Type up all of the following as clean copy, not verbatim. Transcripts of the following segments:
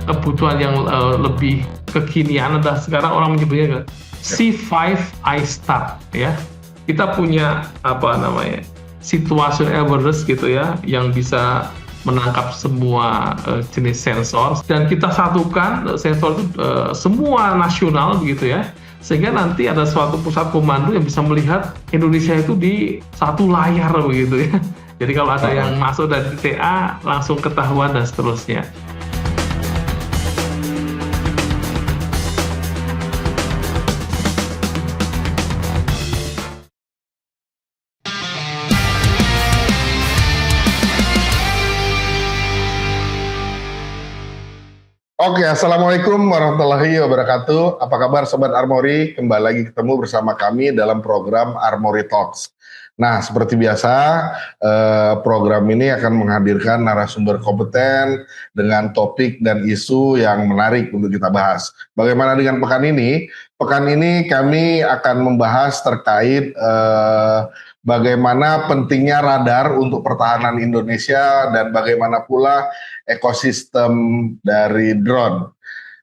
kebutuhan yang lebih kekinian adalah sekarang orang menyebutnya C5 iStat ya. Kita punya apa namanya situation awareness gitu ya, yang bisa menangkap semua jenis sensor dan kita satukan sensor itu semua nasional begitu ya, sehingga nanti ada suatu pusat komando yang bisa melihat Indonesia itu di satu layar begitu ya. Jadi kalau ada yang masuk dari titik A langsung ketahuan dan seterusnya. Oke, Assalamualaikum warahmatullahi wabarakatuh. Apa kabar Sobat Armory? Kembali lagi ketemu bersama kami dalam program Armory Talks. Nah, seperti biasa, program ini akan menghadirkan narasumber kompeten dengan topik dan isu yang menarik untuk kita bahas. Bagaimana dengan pekan ini? Pekan ini kami akan membahas terkait bagaimana pentingnya radar untuk pertahanan Indonesia dan bagaimana pula ekosistem dari drone.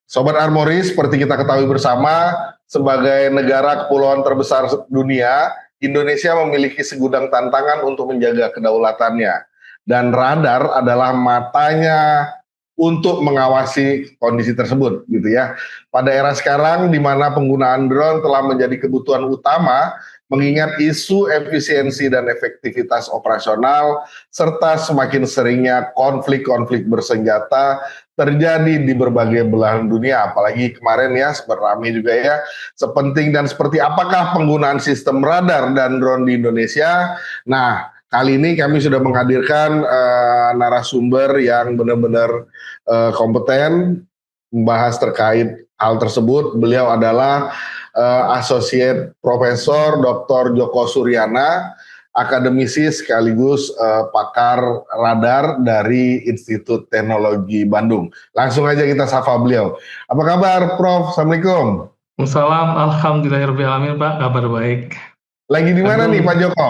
Sobat Armory, seperti kita ketahui bersama, sebagai negara kepulauan terbesar dunia, Indonesia memiliki segudang tantangan untuk menjaga kedaulatannya. Dan radar adalah matanya untuk mengawasi kondisi tersebut, gitu ya. Pada era sekarang, di mana penggunaan drone telah menjadi kebutuhan utama, mengingat isu efisiensi dan efektivitas operasional, serta semakin seringnya konflik-konflik bersenjata terjadi di berbagai belahan dunia, apalagi kemarin ya, sempat ramai juga ya, sepenting dan seperti apakah penggunaan sistem radar dan drone di Indonesia. Nah, kali ini kami sudah menghadirkan narasumber yang benar-benar kompeten membahas terkait hal tersebut. Beliau adalah Associate Profesor Dr. Joko Suryana, akademisi sekaligus pakar radar dari Institut Teknologi Bandung. Langsung aja kita sapa beliau. Apa kabar, Prof? Assalamualaikum. Waalaikumsalam, alhamdulillahirrahmanirrahim, Pak. Kabar baik. Lagi di mana nih, Pak Joko?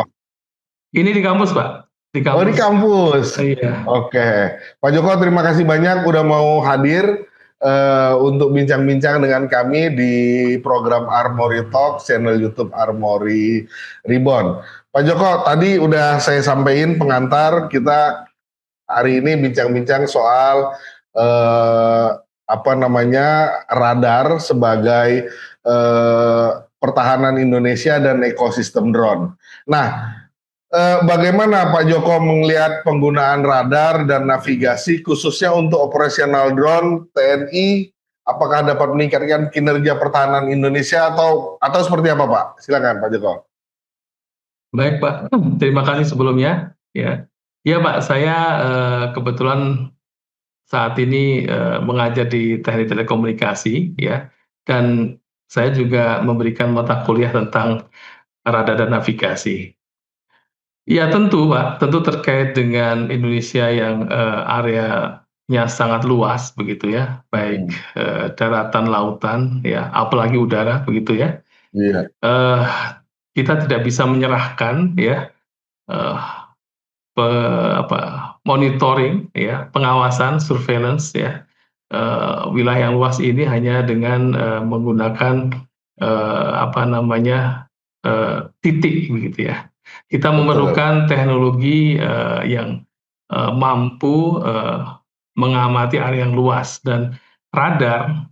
Ini di kampus, Pak. Di kampus. Oh, di kampus. Iya. Oke. Pak Joko, terima kasih banyak udah mau hadir untuk bincang-bincang dengan kami di program Armory Talk, channel YouTube Armory Reborn. Pak Joko, tadi udah saya sampaikan pengantar, kita hari ini bincang-bincang soal radar sebagai pertahanan Indonesia dan ekosistem drone. Nah, bagaimana Pak Joko melihat penggunaan radar dan navigasi khususnya untuk operasional drone TNI? Apakah dapat meningkatkan kinerja pertahanan Indonesia atau seperti apa, Pak? Silakan Pak Joko. Baik, Pak. Terima kasih sebelumnya. Ya, Pak. Saya kebetulan saat ini mengajar di Teknik Telekomunikasi, ya, dan saya juga memberikan mata kuliah tentang radar dan navigasi. Ya tentu Pak, tentu terkait dengan Indonesia yang areanya sangat luas begitu ya, baik daratan, lautan, ya, apalagi udara begitu ya. Iya. Kita tidak bisa menyerahkan ya monitoring ya, pengawasan, surveillance ya, wilayah yang luas ini hanya dengan menggunakan titik begitu ya. Kita memerlukan teknologi yang mampu mengamati area yang luas, dan radar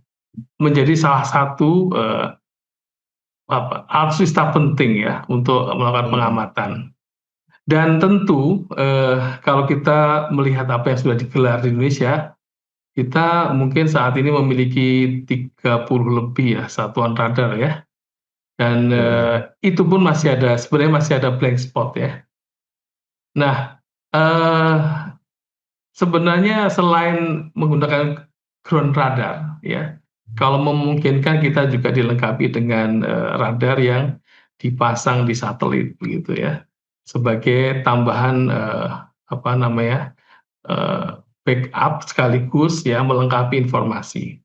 menjadi salah satu alutsista penting ya untuk melakukan pengamatan. Dan tentu kalau kita melihat apa yang sudah digelar di Indonesia, kita mungkin saat ini memiliki 30 lebih ya satuan radar ya. Dan itu pun sebenarnya masih ada blank spot ya. Nah, sebenarnya selain menggunakan ground radar ya, kalau memungkinkan kita juga dilengkapi dengan radar yang dipasang di satelit begitu ya, sebagai tambahan backup sekaligus ya melengkapi informasi.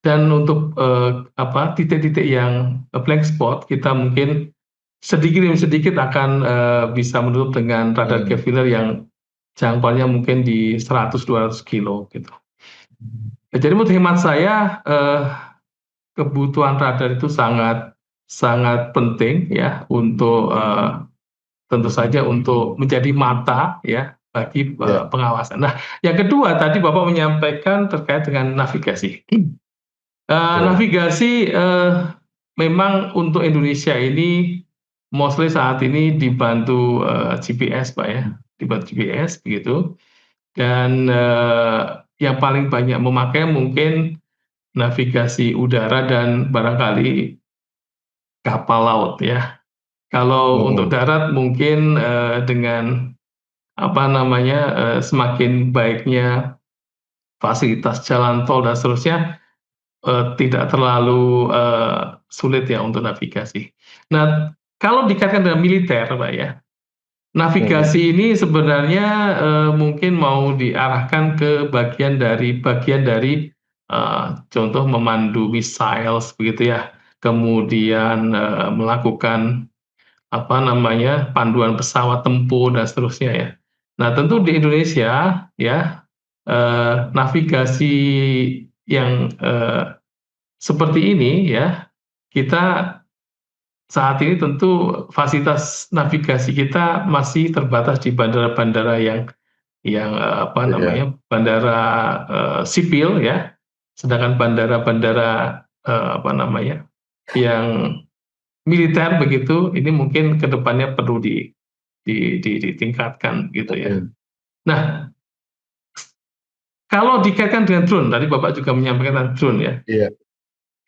Dan untuk titik-titik yang blank spot, kita mungkin sedikit demi sedikit akan bisa menutup dengan radar Kevlar yang jangkauannya mungkin di 100-200 kilo gitu. Jadi menurut hemat saya, kebutuhan radar itu sangat sangat penting ya untuk, tentu saja untuk menjadi mata ya bagi, Ya, pengawasan. Nah, yang kedua tadi Bapak menyampaikan terkait dengan navigasi. betul. Navigasi, memang untuk Indonesia ini mostly saat ini dibantu, GPS, Pak, ya, dibantu GPS begitu dan, yang paling banyak memakai mungkin navigasi udara dan barangkali kapal laut ya. Kalau untuk Mm-mm. darat mungkin, dengan apa namanya, semakin baiknya fasilitas jalan tol dan seterusnya, tidak terlalu, sulit ya untuk navigasi. Nah, kalau dikaitkan dengan militer, Pak, ya, Mm-mm. navigasi ini sebenarnya, mungkin mau diarahkan ke bagian dari, contoh memandu missiles begitu ya, kemudian, melakukan apa namanya, panduan pesawat tempur dan seterusnya ya. Nah, tentu di Indonesia ya, navigasi yang, seperti ini ya, kita saat ini tentu fasilitas navigasi kita masih terbatas di bandara-bandara yang, apa Ya. namanya, bandara, sipil ya, sedangkan bandara-bandara, apa namanya, yang militer begitu, ini mungkin ke depannya perlu ditingkatkan gitu ya. Mm-mm. Nah, kalau dikaitkan dengan drone, tadi Bapak juga menyampaikan tentang drone ya. Iya.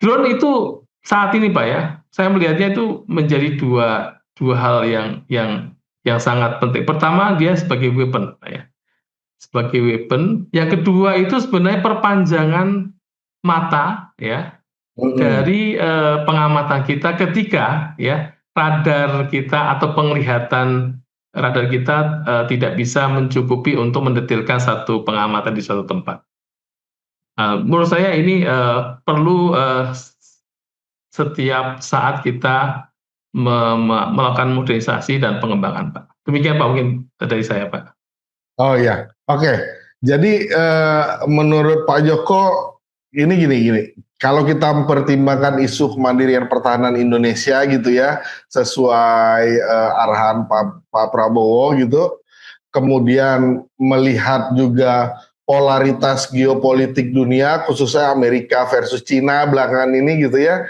Drone itu saat ini Pak ya, saya melihatnya itu menjadi dua dua hal yang sangat penting. Pertama dia sebagai weapon Pak ya, sebagai weapon. Yang kedua itu sebenarnya perpanjangan mata ya, Mm-mm. dari, pengamatan kita ketika ya, radar kita atau penglihatan radar kita, tidak bisa mencukupi untuk mendetilkan satu pengamatan di suatu tempat. Menurut saya ini, perlu, setiap saat kita melakukan modernisasi dan pengembangan, Pak. Demikian Pak mungkin dari saya, Pak. Oh ya, oke. Jadi menurut Pak Joko ini gini, kalau kita mempertimbangkan isu kemandirian pertahanan Indonesia gitu ya, sesuai arahan Pak Prabowo gitu, kemudian melihat juga polaritas geopolitik dunia, khususnya Amerika versus Cina belakangan ini gitu ya,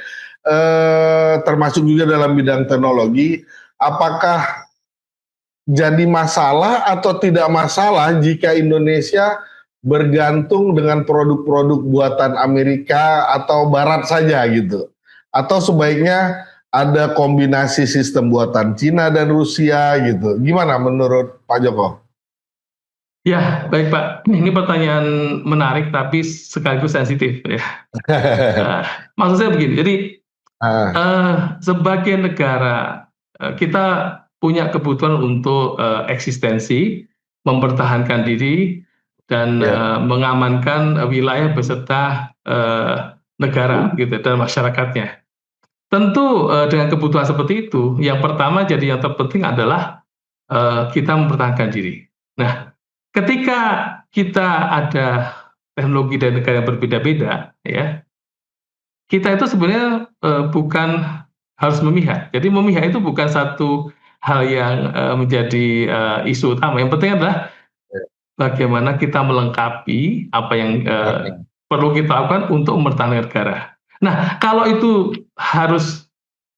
termasuk juga dalam bidang teknologi, apakah jadi masalah atau tidak masalah jika Indonesia bergantung dengan produk-produk buatan Amerika atau Barat saja gitu? Atau sebaiknya ada kombinasi sistem buatan Cina dan Rusia gitu? Gimana menurut Pak Joko? Ya, baik Pak. Ini pertanyaan menarik tapi sekaligus sensitif ya. Eee, Maksud saya begini, jadi, Ah, sebagai negara, kita punya kebutuhan untuk, eksistensi, mempertahankan diri, dan, ya, mengamankan, wilayah beserta, negara gitu dan masyarakatnya. Tentu, dengan kebutuhan seperti itu, yang pertama jadi yang terpenting adalah, kita mempertahankan diri. Nah, ketika kita ada teknologi dari negara yang berbeda-beda ya, kita itu sebenarnya, bukan harus memihak. Jadi memihak itu bukan satu hal yang, menjadi, isu utama. Yang penting adalah ya, bagaimana kita melengkapi apa yang, oke, perlu kita lakukan untuk mempertahankan negara. Nah, kalau itu harus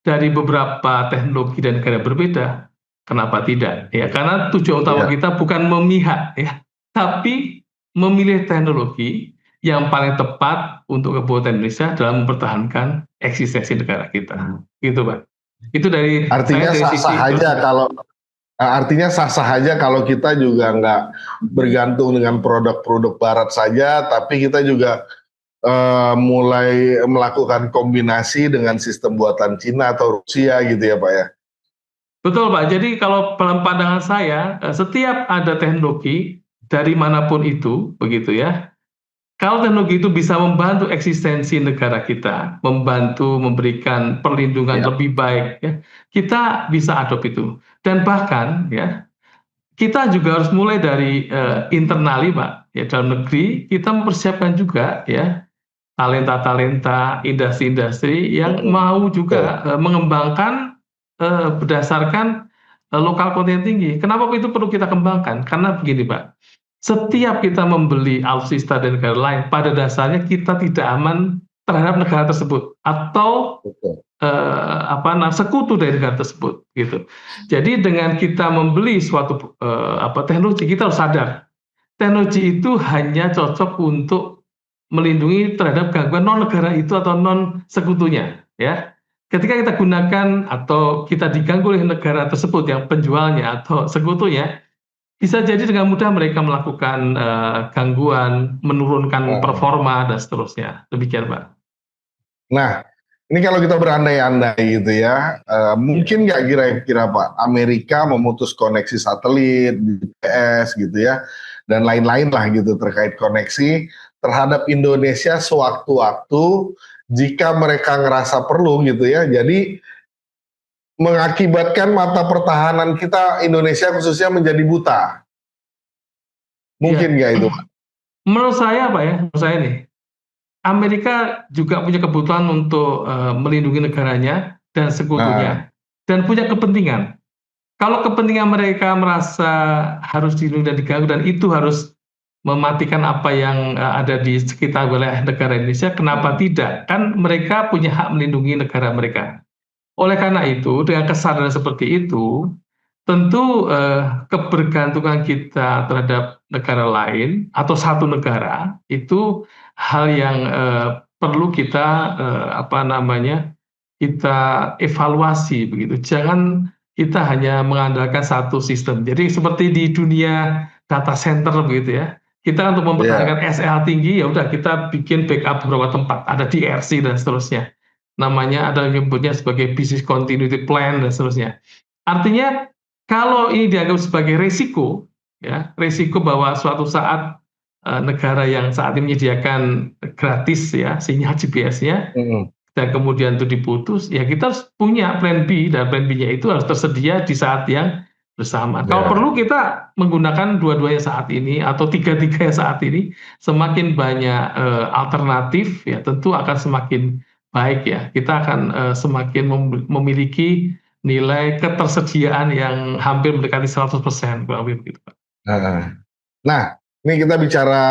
dari beberapa teknologi dan negara berbeda, kenapa tidak? Ya, karena tujuan utama iya. kita bukan memihak ya, tapi memilih teknologi yang paling tepat untuk kebutuhan Indonesia dalam mempertahankan eksistensi negara kita. Gitu, Pak. Itu dari saya Artinya dari sah-sah sisi itu aja sih, Pak. kalau artinya sah-sah aja kalau kita juga nggak bergantung dengan produk-produk Barat saja, tapi kita juga mulai melakukan kombinasi dengan sistem buatan Cina atau Rusia gitu ya Pak ya? Betul, Pak. Jadi kalau dalam pandangan saya, setiap ada teknologi dari manapun itu, begitu ya, kalau teknologi itu bisa membantu eksistensi negara kita, membantu memberikan perlindungan Ya, lebih baik, ya, kita bisa adopt itu. Dan bahkan, ya, kita juga harus mulai dari internali, Pak. ya dalam negeri, kita mempersiapkan juga ya talenta-talenta, industri-industri yang mau Betul. juga mengembangkan berdasarkan lokal konten tinggi. Kenapa itu perlu kita kembangkan? Karena begini, Pak, setiap kita membeli alutsista dari negara lain, pada dasarnya kita tidak aman terhadap negara tersebut atau Betul. sekutu dari negara tersebut, gitu. Jadi dengan kita membeli suatu teknologi, kita harus sadar teknologi itu hanya cocok untuk melindungi terhadap gangguan non negara itu atau non sekutunya, ya. Ketika kita gunakan atau kita diganggu oleh negara tersebut yang penjualnya atau sekutunya, bisa jadi dengan mudah mereka melakukan gangguan, menurunkan Nah, performa dan seterusnya. Demikian, Pak. nah, ini kalau kita berandai-andai gitu ya, mungkin nggak kira-kira Pak, Amerika memutus koneksi satelit, GPS gitu ya, dan lain-lain lah gitu terkait koneksi terhadap Indonesia sewaktu-waktu jika mereka ngerasa perlu gitu ya. Jadi mengakibatkan mata pertahanan kita Indonesia khususnya menjadi buta. Mungkin Iya, nggak itu Pak? menurut saya, Pak, ya, menurut saya nih, Amerika juga punya kebutuhan untuk melindungi negaranya dan Nah, sekutunya, dan punya kepentingan. Kalau kepentingan mereka merasa harus dilindungi dan diganggu dan itu harus mematikan apa yang ada di sekitar wilayah negara Indonesia, kenapa tidak? Kan mereka punya hak melindungi negara mereka. Oleh karena itu, dengan kesadaran seperti itu, tentu kebergantungan kita terhadap negara lain atau satu negara itu hal yang perlu kita kita evaluasi begitu. Jangan kita hanya mengandalkan satu sistem. Jadi seperti di dunia data center begitu ya. Kita untuk ya, mempertahankan SLA tinggi ya udah kita bikin backup beberapa tempat, ada DRC dan seterusnya. Namanya ada yang menyebutnya sebagai business continuity plan dan seterusnya. Artinya kalau ini dianggap sebagai resiko, ya, resiko bahwa suatu saat negara yang saat ini menyediakan gratis ya sinyal GPS-nya mm, dan kemudian itu diputus, ya kita harus punya plan B dan plan B-nya itu harus tersedia di saat yang bersamaan. Kalau ya. perlu kita menggunakan dua-duanya saat ini atau tiga-tiganya saat ini, semakin banyak alternatif ya tentu akan semakin baik ya. Kita akan semakin memiliki nilai ketersediaan yang hampir mendekati 100% kurang lebih begitu, Pak. Nah, nah, ini kita bicara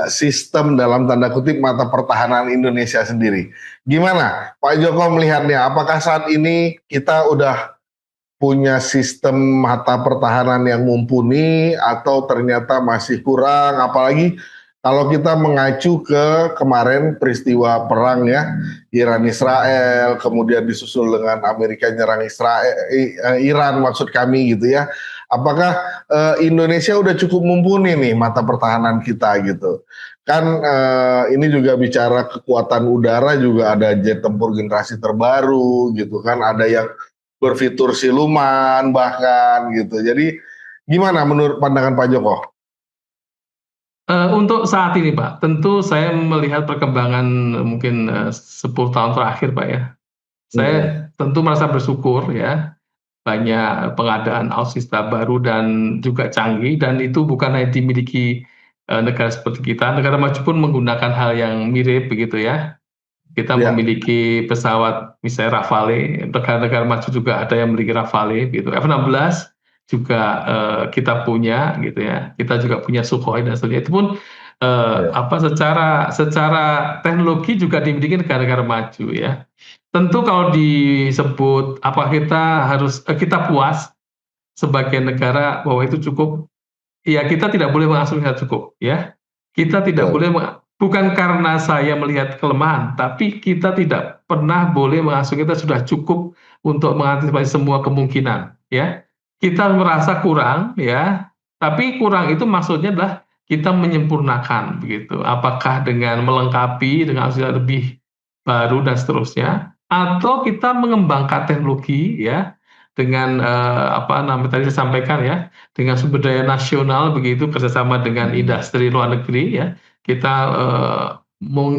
sistem dalam tanda kutip mata pertahanan Indonesia sendiri. Gimana Pak Joko melihatnya? Apakah saat ini kita udah punya sistem mata pertahanan yang mumpuni atau ternyata masih kurang? Apalagi kalau kita mengacu ke kemarin peristiwa perang ya, Iran Israel, kemudian disusul dengan Amerika nyerang Israel, Iran maksud kami gitu ya. Apakah Indonesia udah cukup mumpuni nih mata pertahanan kita gitu? Kan ini juga bicara kekuatan udara, juga ada jet tempur generasi terbaru gitu kan, ada yang berfitur siluman bahkan gitu. Jadi gimana menurut pandangan Pak Joko? Untuk saat ini, Pak, tentu saya melihat perkembangan mungkin 10 tahun terakhir, Pak, ya. Saya Hmm, tentu merasa bersyukur ya, banyak pengadaan alutsista baru dan juga canggih dan itu bukan hanya dimiliki negara seperti kita, negara maju pun menggunakan hal yang mirip begitu ya. Kita ya, memiliki pesawat misalnya Rafale, negara-negara maju juga ada yang memiliki Rafale gitu. F-16 juga kita punya gitu ya. Kita juga punya Sukhoi dan sebagainya. Itu pun ya, secara secara teknologi juga dimiliki negara-negara maju ya. Tentu kalau disebut apa kita puas sebagai negara bahwa itu cukup, ya kita tidak boleh mengasumsikan cukup ya. Kita tidak betul. boleh bukan karena saya melihat kelemahan, tapi kita tidak pernah boleh mengasumsikan kita sudah cukup untuk mengantisipasi semua kemungkinan ya. Kita merasa kurang ya, tapi kurang itu maksudnya adalah kita menyempurnakan begitu. Apakah dengan melengkapi dengan alutsista lebih baru dan seterusnya, atau kita mengembangkan teknologi ya dengan tadi saya sampaikan ya, dengan sumber daya nasional begitu kerjasama dengan Hmm, industri luar negeri ya, kita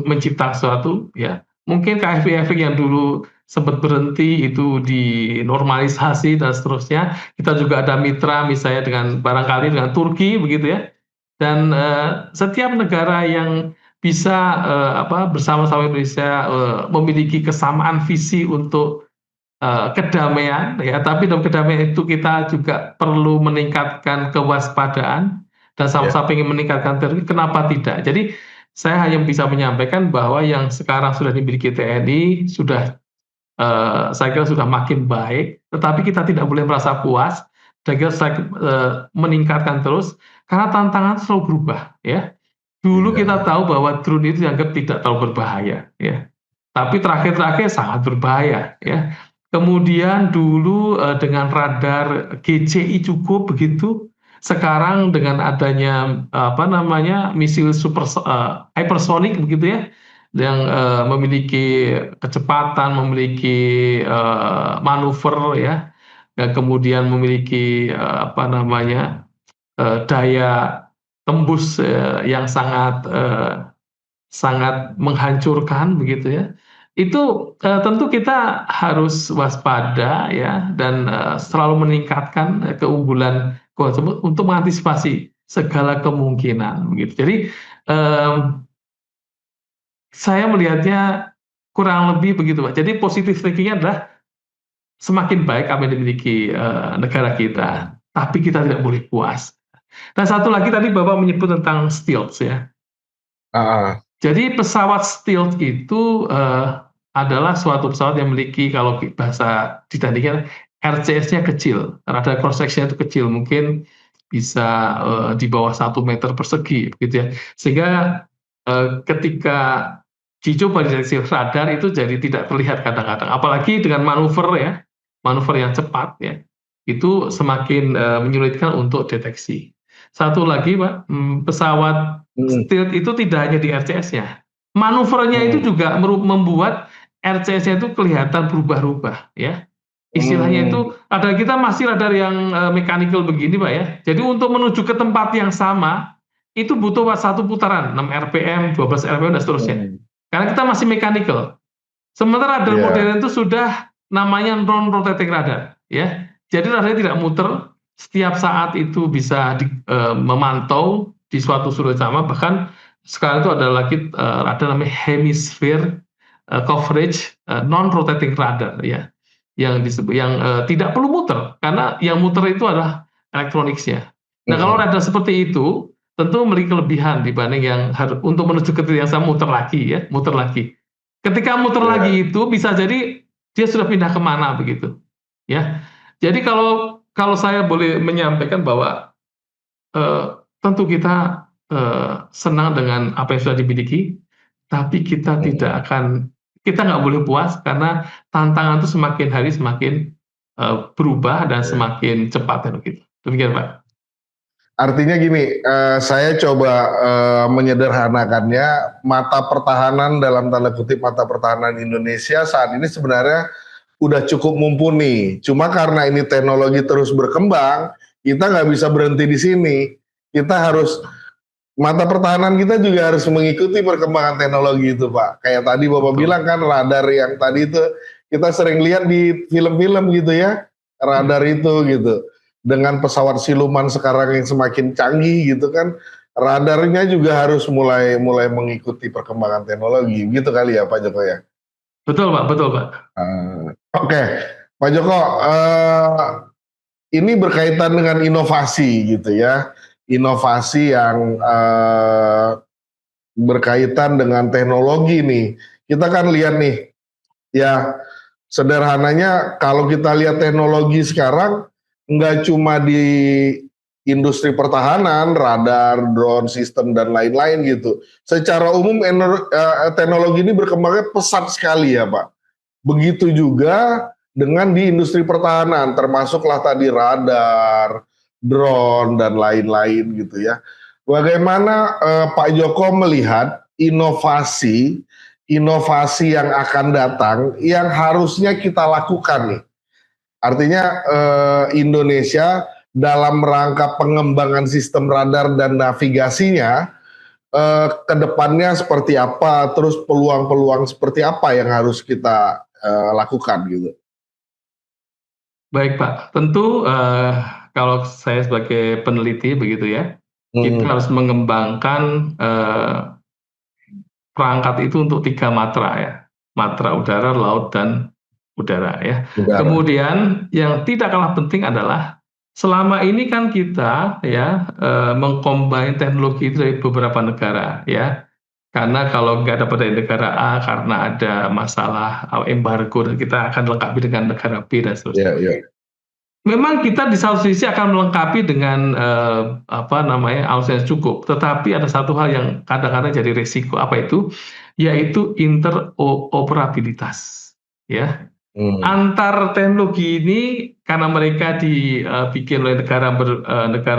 mencipta sesuatu ya. Mungkin KFW yang dulu sempat berhenti itu dinormalisasi dan seterusnya. Kita juga ada mitra misalnya dengan barangkali dengan Turki begitu ya. Dan setiap negara yang bisa bersama-sama Indonesia memiliki kesamaan visi untuk kedamaian, ya. Tapi dalam kedamaian itu kita juga perlu meningkatkan kewaspadaan dan Ya. sama-sama ingin meningkatkan teknologi. Kenapa tidak? Jadi saya hanya bisa menyampaikan bahwa yang sekarang sudah dimiliki TNI sudah saya kira sudah makin baik, tetapi kita tidak boleh merasa puas. Saya kira meningkatkan terus karena tantangan selalu berubah, ya. Dulu Iya. kita tahu bahwa drone itu dianggap tidak terlalu berbahaya, ya. Tapi terakhir-terakhir sangat berbahaya, ya. Kemudian dulu dengan radar GCI cukup begitu. Sekarang dengan adanya misil hypersonic begitu ya, yang memiliki kecepatan, memiliki manuver ya, dan kemudian memiliki daya tembus yang sangat sangat menghancurkan begitu ya. Itu tentu kita harus waspada ya dan selalu meningkatkan keunggulan tersebut untuk mengantisipasi segala kemungkinan begitu. Jadi saya melihatnya kurang lebih begitu, Pak. Jadi positive thinking-nya adalah semakin baik apa yang dimiliki negara kita, tapi kita tidak boleh puas. Dan satu lagi tadi Bapak menyebut tentang stealth ya. Ah, Jadi pesawat stealth itu adalah suatu pesawat yang memiliki kalau bahasa ditandingkan RCS-nya kecil, radar cross section itu kecil, mungkin bisa di bawah 1 meter persegi, begitu ya. Sehingga ketika dicoba dideteksi radar itu jadi tidak terlihat kadang-kadang, apalagi dengan manuver ya, manuver yang cepat ya, itu semakin menyulitkan untuk deteksi. Satu lagi Pak, pesawat mm, stealth itu tidak hanya di RCS-nya, manuvernya itu mm, juga membuat RCS-nya itu kelihatan berubah-ubah ya. Istilahnya mm, itu radar kita masih radar yang mechanical begini Pak ya. Jadi untuk menuju ke tempat yang sama itu butuh satu putaran 6 RPM, 12 RPM dan seterusnya. mm. Karena kita masih mechanical. Sementara radar Ya. modern itu sudah namanya non-rotating radar ya. Jadi radarnya tidak muter, setiap saat itu bisa memantau di suatu sudut sama, bahkan sekarang itu ada lagi radar namanya hemisphere coverage non-rotating radar ya, yang disebut yang tidak perlu muter karena yang muter itu adalah elektroniknya. Nah kalau Mm, radar seperti itu tentu memiliki kelebihan dibanding yang harus untuk menuju ke titik yang sama muter lagi ya, muter lagi. Ketika muter ya. lagi itu bisa jadi dia sudah pindah kemana begitu, ya. Jadi kalau kalau saya boleh menyampaikan bahwa tentu kita senang dengan apa yang sudah dimiliki, tapi Mm. kita nggak boleh puas karena tantangan itu semakin hari semakin berubah dan Ya. semakin cepat kan begitu. Demikian Pak. Artinya gini, saya coba menyederhanakannya, mata pertahanan dalam tanda kutip mata pertahanan Indonesia saat ini sebenarnya udah cukup mumpuni. Cuma karena ini teknologi terus berkembang, kita nggak bisa berhenti di sini. Kita harus mata pertahanan kita juga harus mengikuti perkembangan teknologi itu, Pak. Kayak tadi Bapak Betul. bilang kan radar yang tadi itu kita sering lihat di film-film gitu ya, radar itu gitu. Dengan pesawat siluman sekarang yang semakin canggih gitu kan, radarnya juga harus mulai mulai mengikuti perkembangan teknologi. Gitu kali ya Pak Joko ya. Betul Pak, betul Pak. Oke, Pak Joko, ini berkaitan dengan inovasi gitu ya, inovasi yang berkaitan dengan teknologi nih. Kita kan lihat nih, ya sederhananya kalau kita lihat teknologi sekarang nggak cuma di industri pertahanan, radar, drone, sistem dan lain-lain gitu. Secara umum teknologi ini berkembangnya pesat sekali ya Pak. Begitu juga dengan di industri pertahanan, termasuklah tadi radar, drone dan lain-lain gitu ya. Bagaimana Pak Joko melihat inovasi inovasi yang akan datang yang harusnya kita lakukan nih. Artinya Indonesia dalam rangka pengembangan sistem radar dan navigasinya ke depannya seperti apa, terus peluang-peluang seperti apa yang harus kita lakukan gitu. Baik Pak, tentu kalau saya sebagai peneliti begitu ya, Kita Hmm. harus mengembangkan perangkat itu untuk 3 matra ya, matra udara, laut, dan udara ya. Udara. Kemudian yang tidak kalah penting adalah selama ini kan kita ya mengcombine teknologi itu dari beberapa negara ya. Karena kalau nggak dapat dari negara A karena ada masalah embargo, dan kita akan lengkapi dengan negara B dan seterusnya. Ya, ya. Memang kita di satu sisi akan melengkapi dengan apa namanya alutsista yang cukup, tetapi ada satu hal yang kadang-kadang jadi risiko, apa itu? Yaitu interoperabilitas, ya. Hmm. Antar teknologi ini karena mereka dibikin oleh negara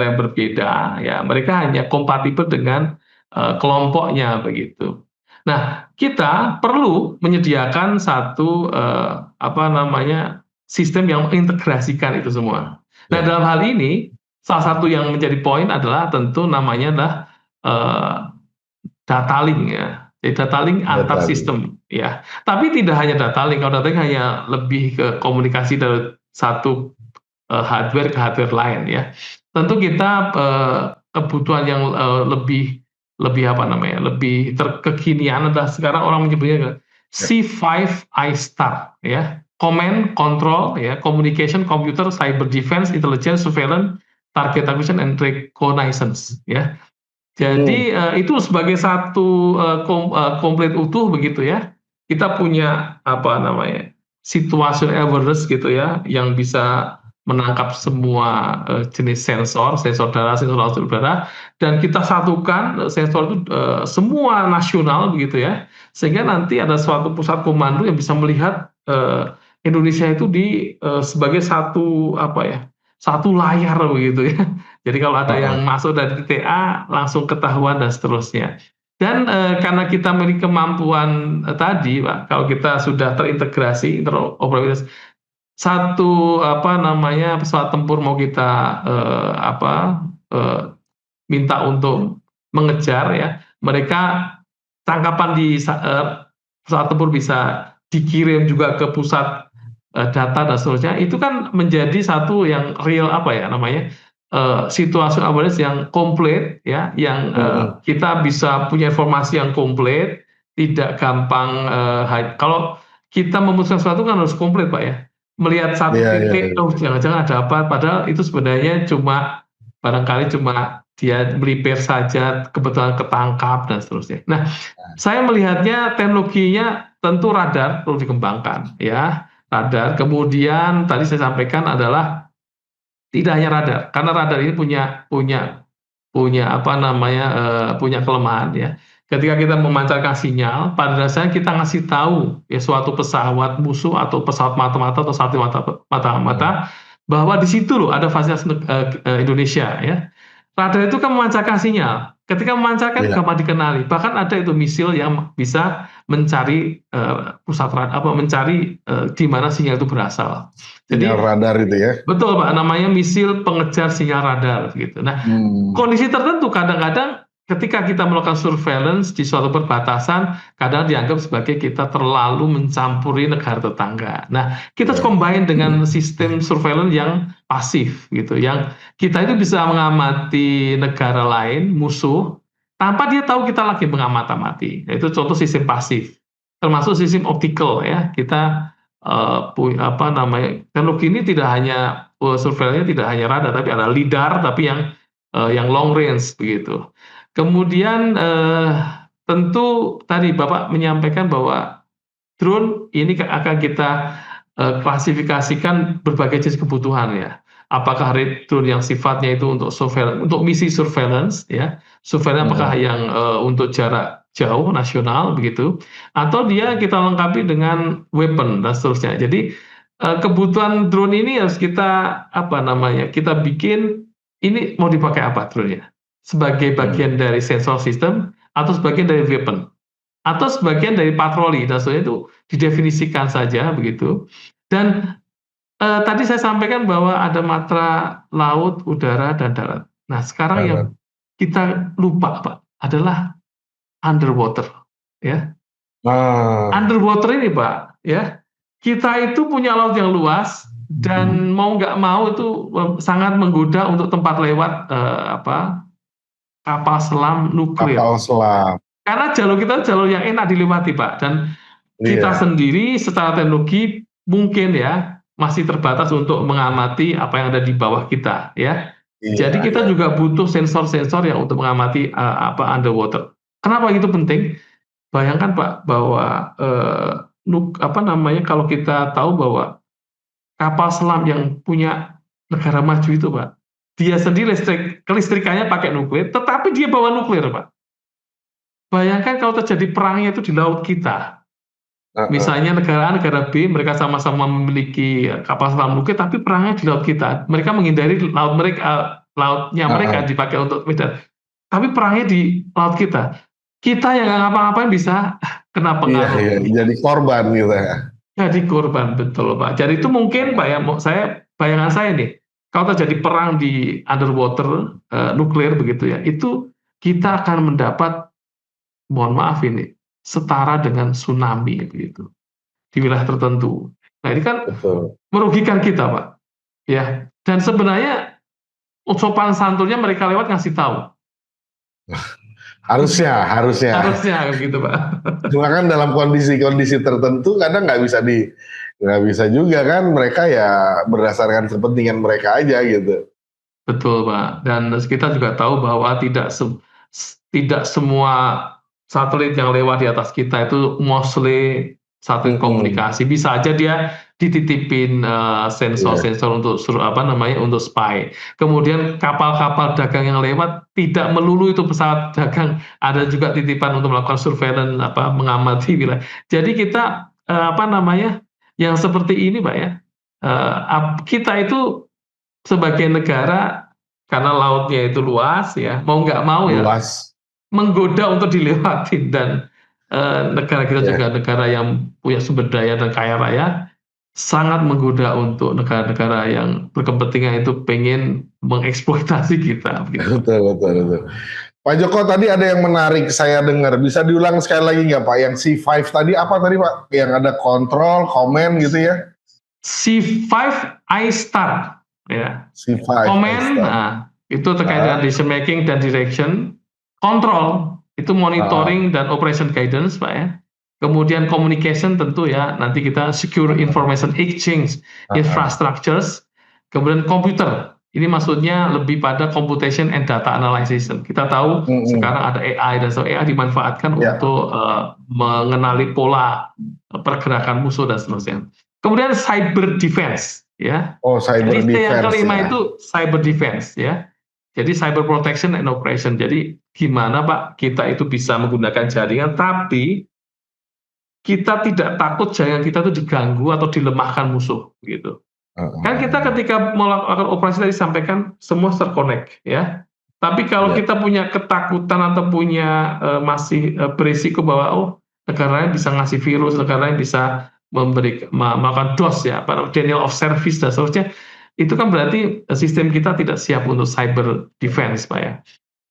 yang berbeda, ya mereka hanya kompatibel dengan kelompoknya begitu. Nah, kita perlu menyediakan satu apa namanya sistem yang mengintegrasikan itu semua. Nah, Ya. dalam hal ini salah satu yang menjadi poin adalah tentu namanya adalah eh, data link ya. Jadi data link antar Data. sistem ya. Tapi tidak hanya data link, kalau data link hanya lebih ke komunikasi dari satu hardware ke hardware lain ya. Tentu kita kebutuhan yang lebih lebih apa namanya, lebih kekinian adalah sekarang orang menyebutnya Ya. C5 iStar ya. Command, control, ya, communication, computer, cyber defense, intelligence, surveillance, target acquisition, and reconnaissance ya. Hmm. Jadi itu sebagai satu komplit utuh begitu ya. Kita punya apa namanya situational awareness gitu ya, yang bisa menangkap semua jenis sensor, sensor darat, sensor laut, udara, dan kita satukan sensor itu semua nasional begitu ya, sehingga nanti ada suatu pusat komando yang bisa melihat Indonesia itu sebagai satu apa ya, satu layar begitu ya. Jadi kalau ada yang masuk dari titik A langsung ketahuan dan seterusnya. Dan karena kita memiliki kemampuan tadi, Pak, kalau kita sudah terintegrasi, interoperabilitas, satu apa namanya pesawat tempur mau kita apa minta untuk mengejar ya, mereka tangkapan di pesawat tempur bisa dikirim juga ke pusat data dan seterusnya, itu kan menjadi satu yang real apa ya namanya situasi awareness yang komplit ya, yang Hmm. kita bisa punya informasi yang komplit, tidak gampang kalau kita memutuskan sesuatu kan harus komplit Pak ya. Melihat satu Ya, ya, titik, ya. oh jangan-jangan ada apa, padahal itu sebenarnya barangkali cuma dia melipir saja, kebetulan ketangkap dan seterusnya. Nah, saya melihatnya teknologinya tentu radar perlu dikembangkan ya, radar. Kemudian tadi saya sampaikan adalah tidak hanya radar, karena radar ini punya punya punya apa namanya punya kelemahan ya. Ketika kita memancarkan sinyal, pada dasarnya kita ngasih tahu ya suatu pesawat musuh atau pesawat mata-mata atau satu Hmm. mata-mata bahwa di situ loh ada fasilitas Indonesia ya. Radar itu kan memancarkan sinyal. Ketika memancarkan Ya. gampang dikenali. Bahkan ada itu misil yang bisa mencari pusat radar, apa mencari di mana sinyal itu berasal. Sinyal Jadi radar itu ya. betul Pak, namanya misil pengejar sinyal radar gitu. Nah, Hmm. kondisi tertentu kadang-kadang ketika kita melakukan surveillance di suatu perbatasan, kadang dianggap sebagai kita terlalu mencampuri negara tetangga. Nah, kita Ya. combine dengan sistem surveillance yang pasif gitu, yang kita itu bisa mengamati negara lain, musuh, tanpa dia tahu kita lagi mengamati-amati. Itu contoh sistem pasif. Termasuk sistem optical ya, kita apa namanya teknologi ini tidak hanya surveillance tidak hanya radar, tapi ada lidar, tapi yang long range begitu. Kemudian tentu tadi Bapak menyampaikan bahwa drone ini akan kita klasifikasikan berbagai jenis kebutuhan ya. Apakah drone yang sifatnya itu untuk surveillance, untuk misi surveillance ya, surveillance apakah Hmm. yang untuk jarak jauh nasional begitu, atau dia kita lengkapi dengan weapon dan seterusnya. Jadi kebutuhan drone ini harus kita apa namanya, kita bikin ini mau dipakai apa drone-nya? Sebagai Hmm. bagian dari sensor system atau sebagian dari weapon? Atau sebagian dari patroli dan seterusnya itu didefinisikan saja begitu. Dan tadi saya sampaikan bahwa ada matra laut, udara, dan darat. Nah, sekarang yang Darat. kita lupa, Pak, adalah underwater, ya. Ah. Underwater ini, Pak, ya, kita itu punya laut yang luas dan mau nggak mau itu sangat menggoda untuk tempat lewat apa kapal selam nuklir. Kapal selam. Karena jalur kita jalur yang enak dilewati, Pak, dan kita Iya. sendiri secara teknologi mungkin ya masih terbatas untuk mengamati apa yang ada di bawah kita ya. Iya, Jadi kita iya. juga butuh sensor-sensor yang untuk mengamati apa underwater. Kenapa itu penting? Bayangkan Pak bahwa apa namanya kalau kita tahu bahwa kapal selam yang punya negara maju itu Pak, dia sendiri kelistrikannya pakai nuklir, tetapi dia bawa nuklir Pak. Bayangkan kalau terjadi perangnya itu di laut kita. Heeh. Misalnya negara A, negara B, mereka sama-sama memiliki kapal selam nuklir, tapi perangnya di laut kita. Mereka menghindari laut mereka, lautnya mereka Heeh. dipakai untuk militer. Tapi perangnya di laut kita. Kita yang nggak ngapa-ngapain bisa kena Iya, iya. pengaruh. Jadi korban gitu ya. Jadi korban, betul Pak. Jadi itu mungkin Pak ya, bayangan saya nih, kalau terjadi perang di underwater nuklir begitu ya, itu kita akan mendapat, mohon maaf ini, setara dengan tsunami begitu di wilayah tertentu. Nah ini kan Betul. merugikan kita Pak, ya. Dan sebenarnya sopan santunnya mereka lewat ngasih tahu. Harusnya, harusnya. Harusnya gitu Pak. Cuma kan dalam kondisi-kondisi tertentu kadang nggak bisa juga kan, mereka ya berdasarkan kepentingan mereka aja gitu. Betul Pak. Dan kita juga tahu bahwa tidak semua satelit yang lewat di atas kita itu mostly satelit Mm-mm. komunikasi. Bisa aja dia dititipin Iya, sensor-sensor untuk apa namanya untuk spy. Kemudian kapal-kapal dagang yang lewat tidak melulu itu pesawat dagang, ada juga titipan untuk melakukan surveillance apa mengamati wilayah. Jadi kita apa namanya yang seperti ini Pak ya. Kita itu sebagai negara, karena lautnya itu luas ya, mau nggak mau ya, luas. menggoda untuk dilewatin dan, negara kita Ya, juga negara yang punya sumber daya dan kaya raya, sangat menggoda untuk negara-negara yang berkepentingan itu pengen mengeksploitasi kita, begitu Pak. betul, betul, betul. Pak Joko, tadi ada yang menarik saya dengar. Bisa diulang sekali lagi nggak Pak? Yang C5 tadi apa tadi Pak? Yang ada kontrol, komen gitu ya? C5 iStar ya. C5 Comment, Esther. itu terkait dengan Ah, decision making dan direction. Control, itu ah, monitoring dan operation guidance, Pak ya. Kemudian communication tentu ya, nanti kita secure ah, information exchange ah. infrastructures. Kemudian komputer, ini maksudnya lebih pada computation and data analysis. Kita tahu Mm-mm. sekarang ada AI dan so AI dimanfaatkan Ya. untuk mengenali pola pergerakan musuh dan seterusnya. Kemudian cyber defense, ya. Oh, cyber Jadi C yang defense kelima ya. itu cyber defense ya. Jadi cyber protection and operation. Jadi gimana Pak kita itu bisa menggunakan jaringan tapi kita tidak takut jaringan kita itu diganggu atau dilemahkan musuh gitu. Ah, Kan kita ah, ketika melakukan operasi tadi sampaikan semua terkonek ya. Tapi kalau ya. kita punya ketakutan atau punya masih berisiko bahwa oh negara lain bisa ngasih virus, negara lain bisa melakukan DOS ya, denial of service dan seterusnya, itu kan berarti sistem kita tidak siap untuk cyber defense, Pak ya.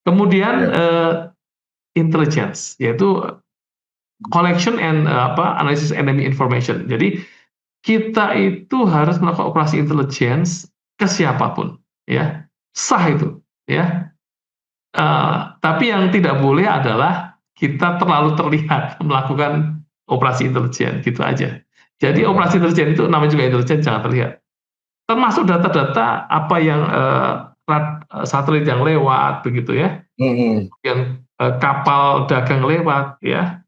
Kemudian Ya. intelligence, yaitu collection and analysis enemy information. Jadi kita itu harus melakukan operasi intelligence ke siapapun, ya sah itu, ya. Tapi yang tidak boleh adalah kita terlalu terlihat melakukan operasi intelijen, gitu aja. Jadi Ah, operasi intelijen itu namanya juga intelijen jangan terlihat. Termasuk data-data apa yang satelit yang lewat begitu ya, mm-mm. yang kapal dagang lewat ya.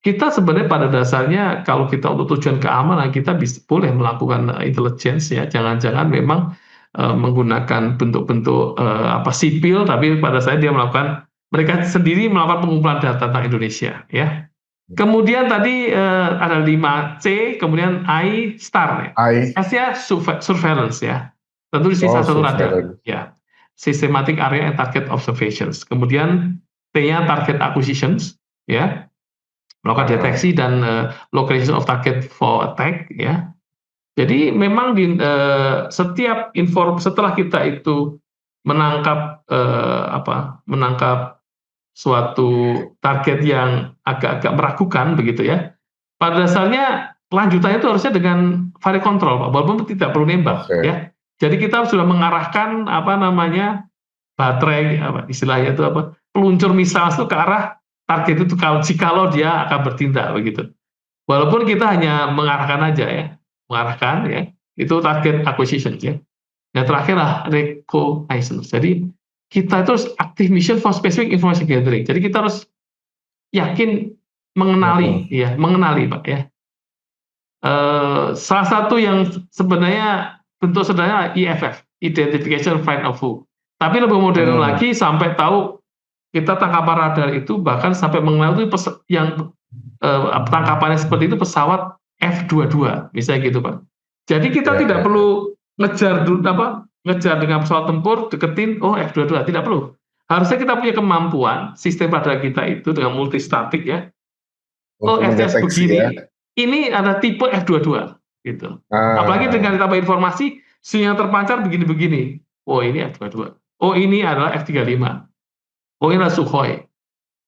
Kita sebenarnya pada dasarnya kalau kita untuk tujuan keamanan kita boleh melakukan intelligence ya. Jangan-jangan memang menggunakan bentuk-bentuk apa sipil, tapi pada saya dia melakukan mereka sendiri melakukan pengumpulan data tentang Indonesia ya. Kemudian tadi ada 5C, kemudian I star ya. I, S-nya surveillance ya. Tentu di sini oh, satu radar surveillance. ya. Systematic area and target observations. Kemudian T-nya target acquisitions ya, melakukan Ah, deteksi dan location of target for attack ya. Jadi memang di setiap setelah kita itu menangkap menangkap suatu target yang agak-agak meragukan begitu ya. Pada dasarnya lanjutannya itu harusnya dengan fire control, Pak, walaupun tidak perlu nembak oke. ya. Jadi kita sudah mengarahkan apa namanya baterai apa istilahnya itu apa peluncur misal itu ke arah target itu jikalau dia akan bertindak begitu. Walaupun kita hanya mengarahkan aja ya, mengarahkan ya, itu target acquisition ya. Yang terakhir lah reconnaissance. Jadi kita itu harus active mission for specific information gathering. Jadi kita harus yakin mengenali ya, mengenali Pak ya. Salah satu yang sebenarnya bentuk sederhana IFF, Identification Find of Foe. Tapi lebih modern lagi sampai tahu kita tangkapan radar itu bahkan sampai mengenal itu yang tangkapannya seperti itu pesawat F-22 misalnya gitu Pak. Jadi kita tidak perlu ngejar dengan pesawat tempur deketin F-22, tidak perlu. Harusnya kita punya kemampuan sistem radar kita itu dengan multistatik ya. F-nya begini. Ya. Ini ada tipe F-22 gitu. Apalagi dengan ditambah informasi sinyal terpancar begini-begini. Oh ini F-22. Oh ini adalah F-35. Oh ini adalah Sukhoi.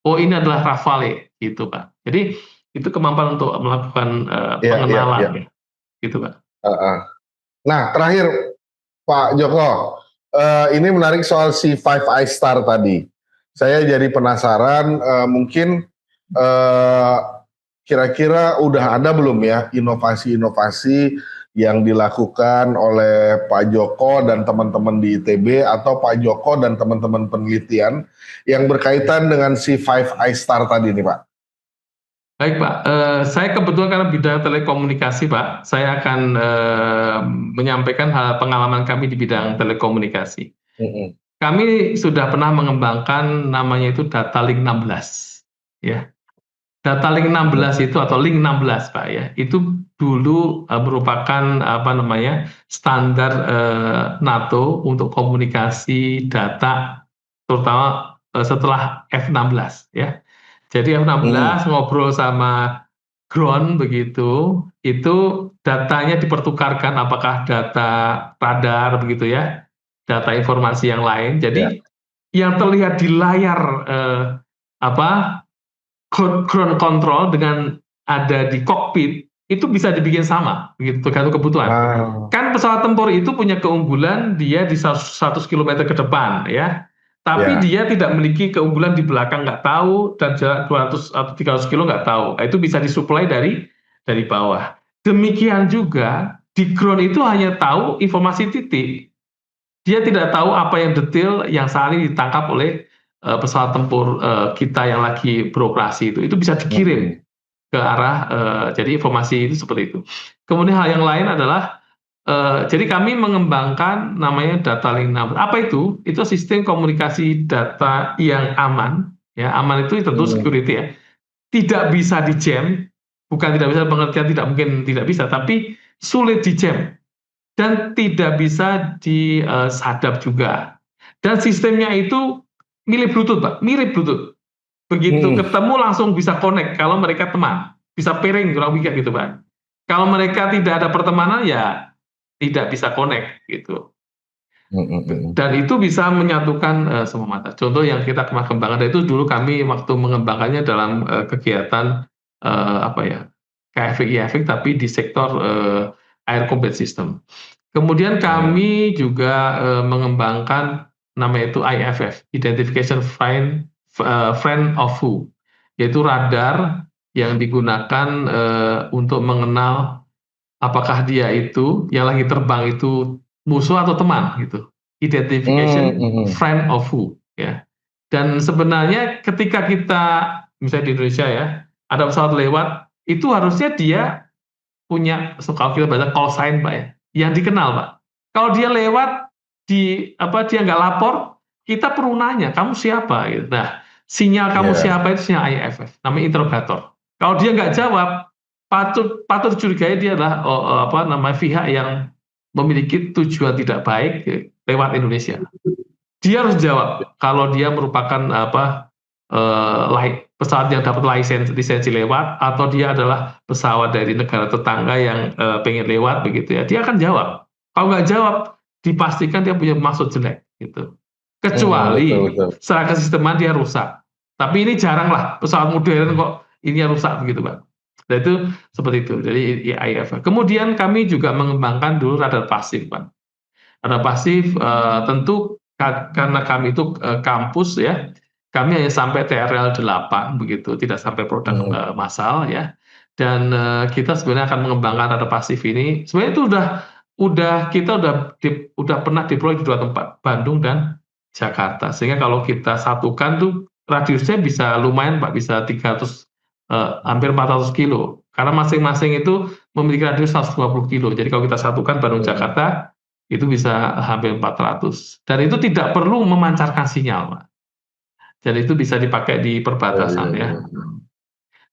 Oh ini adalah Rafale gitu Pak. Jadi itu kemampuan untuk melakukan pengenalan ya. Gitu Pak. Nah terakhir Pak Joko, ini menarik soal si 5 iStar tadi. Saya jadi penasaran, mungkin kira-kira udah ada belum ya inovasi-inovasi yang dilakukan oleh Pak Joko dan teman-teman di ITB atau Pak Joko dan teman-teman penelitian yang berkaitan dengan si 5 iStar tadi nih Pak? Baik Pak, saya kebetulan karena bidang telekomunikasi Pak, saya akan menyampaikan pengalaman kami di bidang telekomunikasi. Kami sudah pernah mengembangkan namanya itu Data Link 16 ya. Data Link 16 itu atau Link 16 Pak ya, itu dulu merupakan standar NATO untuk komunikasi data terutama setelah F-16 ya. Jadi F-16 ngobrol sama ground begitu, itu datanya dipertukarkan apakah data radar begitu ya, data informasi yang lain. Jadi yang terlihat di layar ground control dengan ada di kokpit itu bisa dibikin sama, begitu tergantung kebutuhan. Kan pesawat tempur itu punya keunggulan dia di 100 km ke depan ya, tapi dia tidak memiliki keunggulan di belakang nggak tahu dan jarak 200 atau 300 kilo nggak tahu. Itu bisa disuplai dari bawah. Demikian juga di ground itu hanya tahu informasi titik. Dia tidak tahu apa yang detail yang saat ini ditangkap oleh pesawat tempur kita yang lagi beroperasi itu bisa dikirim ke arah jadi informasi itu seperti itu. Kemudian hal yang lain adalah jadi kami mengembangkan namanya Data Link 16. Apa itu? Itu sistem komunikasi data yang aman. Ya, aman itu tentu security ya. Tidak bisa di jam, bukan tidak bisa pengertian tidak mungkin tidak bisa, tapi sulit di jam dan tidak bisa disadap juga. Dan sistemnya itu mirip Bluetooth, Pak. Mirip Bluetooth. Begitu ketemu langsung bisa connect kalau mereka teman. Bisa pairing, kurang lebih gitu, Pak. Kalau mereka tidak ada pertemanan, ya tidak bisa connect, gitu. Dan itu bisa menyatukan semua mata. Contoh yang kita kembangkan itu dulu kami waktu mengembangkannya dalam kegiatan KFIF, tapi di sektor air combat system. Kemudian kami juga mengembangkan namanya itu IFF, Identification Friend of Foe, yaitu radar yang digunakan untuk mengenal apakah dia itu yang lagi terbang itu musuh atau teman gitu. Identification Friend of Foe ya. Dan sebenarnya ketika kita misalnya di Indonesia ya, ada pesawat lewat, itu harusnya dia punya kalau kita baca call sign Pak ya, yang dikenal Pak. Kalau dia lewat dia nggak lapor, kita perlu nanya, kamu siapa? Gitu. Nah, sinyal kamu siapa itu sinyal IFF, namanya interrogator. Kalau dia nggak jawab, patut curigai dia adalah pihak yang memiliki tujuan tidak baik lewat Indonesia. Dia harus jawab kalau dia merupakan pesawat yang dapat lisensi lewat atau dia adalah pesawat dari negara tetangga yang pengen lewat begitu ya. Dia akan jawab. Kalau nggak jawab, dipastikan dia punya maksud jelek gitu. Kecuali secara kesisteman dia rusak. Tapi ini jarang lah pesawat modern kok ini rusak begitu Pak. Nah itu seperti itu. Jadi IFF. Kemudian kami juga mengembangkan dulu radar pasif Pak. Radar pasif tentu karena kami itu kampus ya. Kami hanya sampai TRL 8 begitu, tidak sampai produk massal ya. Dan kita sebenarnya akan mengembangkan radar pasif ini. Sebenarnya itu kita udah pernah deploy di 2 tempat, Bandung dan Jakarta. Sehingga kalau kita satukan tuh radiusnya bisa lumayan Pak, bisa 300 hampir 400 kilo. Karena masing-masing itu memiliki radius 120 kilo. Jadi kalau kita satukan Bandung Jakarta itu bisa hampir 400. Dan itu tidak perlu memancarkan sinyal, Pak. Jadi itu bisa dipakai di perbatasan ya.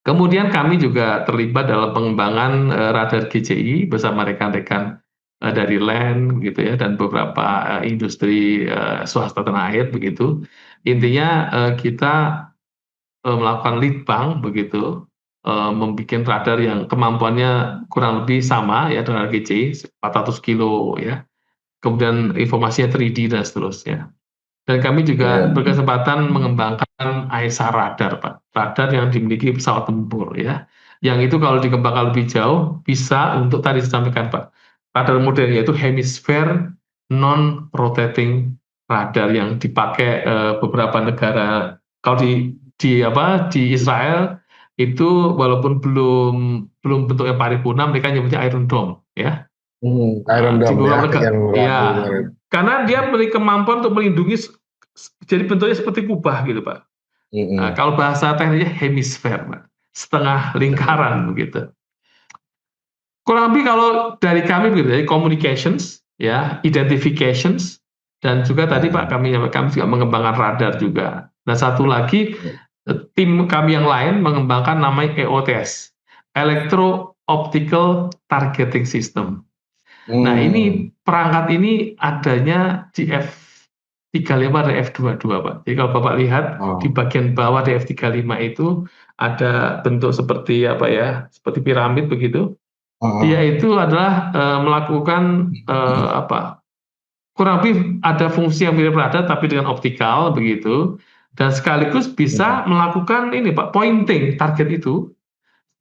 Kemudian kami juga terlibat dalam pengembangan radar GCI bersama rekan-rekan dari LAN gitu ya, dan beberapa industri swasta tanah air begitu. Intinya kita melakukan lead bank begitu, membuat radar yang kemampuannya kurang lebih sama ya dengan GCI 400 kilo ya. Kemudian informasinya 3D dan seterusnya. Dan kami juga berkesempatan mengembangkan AESA radar, Pak. Radar yang dimiliki pesawat tempur ya. Yang itu kalau dikembangkan lebih jauh bisa untuk tadi disampaikan Pak. Radar modern yaitu hemisphere non-rotating radar yang dipakai beberapa negara. Kalau di Israel itu walaupun belum bentuknya paripurna, mereka nyebutnya Iron Dome ya. Iron Di Dome beberapa negara, ya. kemarin. Karena dia memiliki kemampuan untuk melindungi, jadi bentuknya seperti kubah gitu Pak. Nah, kalau bahasa teknisnya hemisfer, Pak. Setengah lingkaran begitu. Kurang lebih kalau dari kami begitu, dari communications, ya, identifications, dan juga tadi Pak kami juga mengembangkan radar juga. Dan satu lagi tim kami yang lain mengembangkan namanya EOTS, Electro Optical Targeting System. Nah ini perangkat ini adanya di F35 dan F22 Pak. Jadi kalau Bapak lihat di bagian bawah di F35 itu ada bentuk seperti apa ya, seperti piramid begitu. Dia itu adalah melakukan kurang lebih ada fungsi yang mirip radar tapi dengan optikal begitu, dan sekaligus bisa melakukan ini Pak, pointing target itu.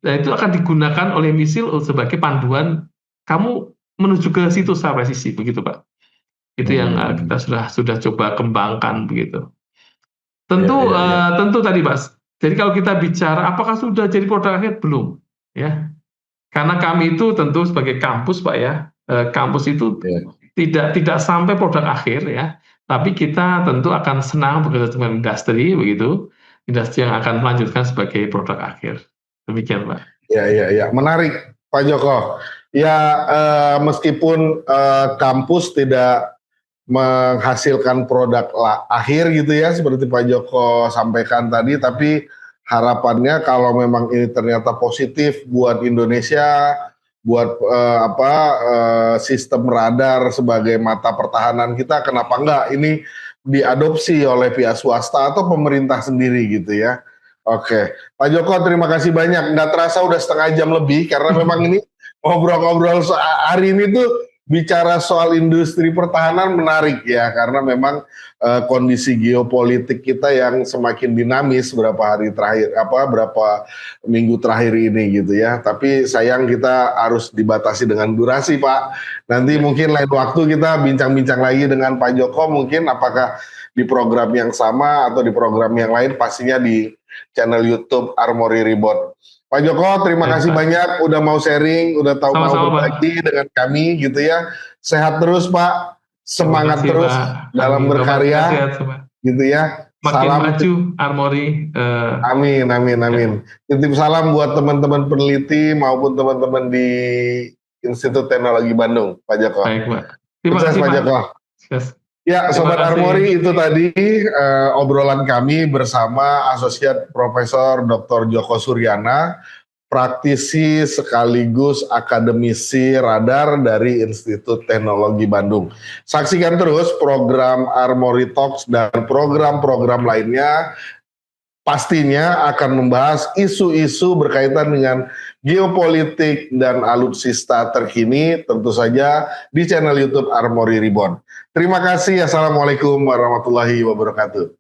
Dan itu akan digunakan oleh misil sebagai panduan kamu menuju ke situ secara presisi begitu Pak. Itu yang kita sudah coba kembangkan begitu. Tentu tadi Pak. Jadi kalau kita bicara apakah sudah jadi produk akhir, belum ya. Karena kami itu tentu sebagai kampus Pak ya, kampus itu tidak sampai produk akhir ya, tapi kita tentu akan senang bekerja dengan industri begitu, industri yang akan melanjutkan sebagai produk akhir. Demikian Pak. Ya, menarik Pak Joko. Ya, meskipun kampus tidak menghasilkan produk akhir gitu ya, seperti Pak Joko sampaikan tadi, tapi harapannya kalau memang ini ternyata positif buat Indonesia, buat sistem radar sebagai mata pertahanan kita, kenapa enggak ini diadopsi oleh pihak swasta atau pemerintah sendiri gitu ya. Oke, Pak Joko terima kasih banyak. Nggak terasa udah setengah jam lebih karena memang ini ngobrol-ngobrol hari ini tuh bicara soal industri pertahanan menarik ya, karena memang kondisi geopolitik kita yang semakin dinamis berapa minggu terakhir ini gitu ya. Tapi sayang kita harus dibatasi dengan durasi Pak. Nanti mungkin lain waktu kita bincang-bincang lagi dengan Pak Joko, mungkin apakah di program yang sama atau di program yang lain, pastinya di channel YouTube Armory Rebound. Pak Joko, terima kasih banyak udah mau sharing, udah tahu mau berbagi dengan kami gitu ya. Sehat terus Pak, semangat terus dalam berkarya gitu ya. Makin salam maju Armory. Amin. Titip salam buat teman-teman peneliti maupun teman-teman di Institut Teknologi Bandung, Pak Joko. Baik Pak. Terima kasih Pak Joko. Ya, Sobat Armory, itu tadi obrolan kami bersama Asosiat Profesor Dr. Joko Suryana, praktisi sekaligus akademisi radar dari Institut Teknologi Bandung. Saksikan terus program Armory Talks dan program-program lainnya, pastinya akan membahas isu-isu berkaitan dengan geopolitik dan alutsista terkini, tentu saja di channel YouTube Armory Rebound. Terima kasih. Assalamualaikum warahmatullahi wabarakatuh.